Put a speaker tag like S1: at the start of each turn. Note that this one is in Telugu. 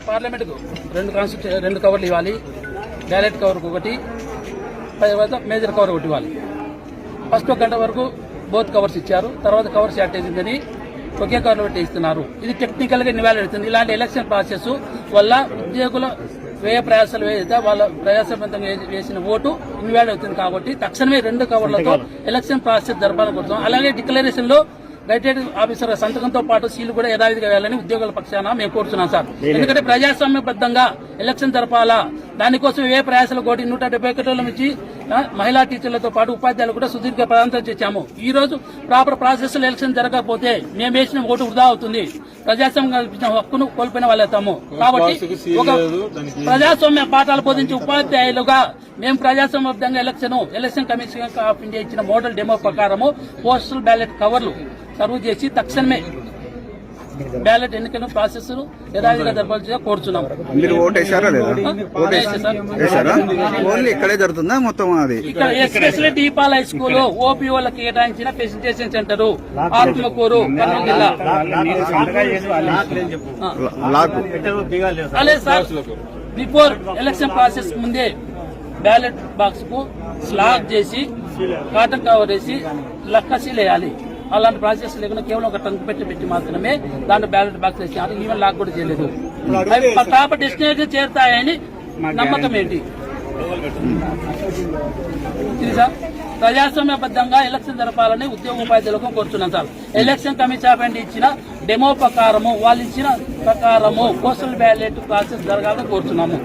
S1: పార్లమెంట్ కు రెండు కవర్లు ఇవ్వాలి, బ్యాలెట్ కవర్ ఒకటి, తర్వాత మేజర్ కవర్ ఒకటి ఇవ్వాలి. ఫస్ట్ ఒక గంట వరకు బోత్ కవర్స్ ఇచ్చారు, తర్వాత కవర్ షార్టేజ్ ఉందని ఒకే కవర్లు పెట్టి ఇస్తున్నారు. ఇది టెక్నికల్ గా ఇన్వాల్వ్ అవుతుంది. ఇలాంటి ఎలక్షన్ ప్రాసెస్ వల్ల ఉద్యోగుల వ్యయ ప్రయాసాలు వేస్తే వాళ్ళ ప్రయాసవంతంగా వేసిన ఓటు ఇన్వాల్వ్ అవుతుంది. కాబట్టి తక్షణమే 2 కవర్లతో ఎలక్షన్ ప్రాసెస్ జరపాలని కోరుతున్నాం. అలాగే డిక్లరేషన్ లో రిటైర్డ్ ఆఫీసర్ సంతకంతో పాటు సీలు కూడా యథావిధిగా వేయాలని ఉద్యోగుల పక్షాన మేము కోరుతున్నాం సార్. ఎందుకంటే ప్రజాస్వామ్యబద్దంగా ఎలక్షన్ జరపాలా, దానికోసం ఏ ప్రయాసాలు కోటి 171 నుంచి మహిళా టీచర్లతో పాటు ఉపాధ్యాయులు కూడా సుదీర్ఘ ప్రాంతం చేశాము. ఈ రోజు ప్రాపర్ ప్రాసెస్ లో ఎలక్షన్ జరగకపోతే మేము వేసిన ఓటు వృధా అవుతుంది, ప్రజాస్వామ్యం కల్పించిన హక్కును కోల్పోయిన వాళ్ళవుతాము. కాబట్టి ఒక ప్రజాస్వామ్య పాఠాలు బోధించే ఉపాధ్యాయులుగా మేము ప్రజాస్వామ్యబద్దంగా ఎలక్షన్ కమిషన్ ఆఫ్ ఇండియా ఇచ్చిన మోడల్ డెమో ప్రకారము పోస్టల్ బ్యాలెట్ కవర్లు సర్వ్ చేసి తక్షణమే బ్యాలెట్ ఎన్నికల ప్రాసెస్ యథావిధిగా జరపాల్సిందిగా కోరుచున్నాం.
S2: మీరు ఓటు వేసారా లేదా? వేసారా? ఓన్లీ ఇక్కడే జరుగుతుందా మొత్తం? అది
S1: ఇక్కడ ఎస్పెషల్లీ డీపాల్ హై స్కూల్ ఓపీఓలకు కేటాయించిన ఫెసిలిటేషన్ సెంటర్ ఆత్మకూరు కర్నూలు జిల్లా. అలాగే సార్, బిఫోర్ ఎలక్షన్ ప్రాసెస్ ముందే బ్యాలెట్ బాక్స్ కు స్లాగ్ చేసి కాటన్ కవర్ వేసి లక్కసీలు వేయాలి. అలాంటి ప్రాసెస్ లేకుండా కేవలం ఒక టంక్ పెట్టి మాత్రమే దాంట్లో బ్యాలెట్ బాక్స్ వేసారు. ఈవెన్ లాక్ కూడా చేయలేదు. అవి ప్రాపర్ డెస్టినేషన్ చేరుతాయని నమ్మకం ఏంటి? ఇది సార్, ప్రజాస్వామ్యబద్దంగా ఎలక్షన్ జరపాలని ఉద్యోగ ఉపాధ్యాయులకు కోరుతున్నాం sir. Election commission of India ఇచ్చిన డెమో ప్రకారము, వాళ్ళు ఇచ్చిన ప్రకారము పోస్టల్ బ్యాలెట్ ప్రాసెస్ జరగాలని కోరుతున్నాము.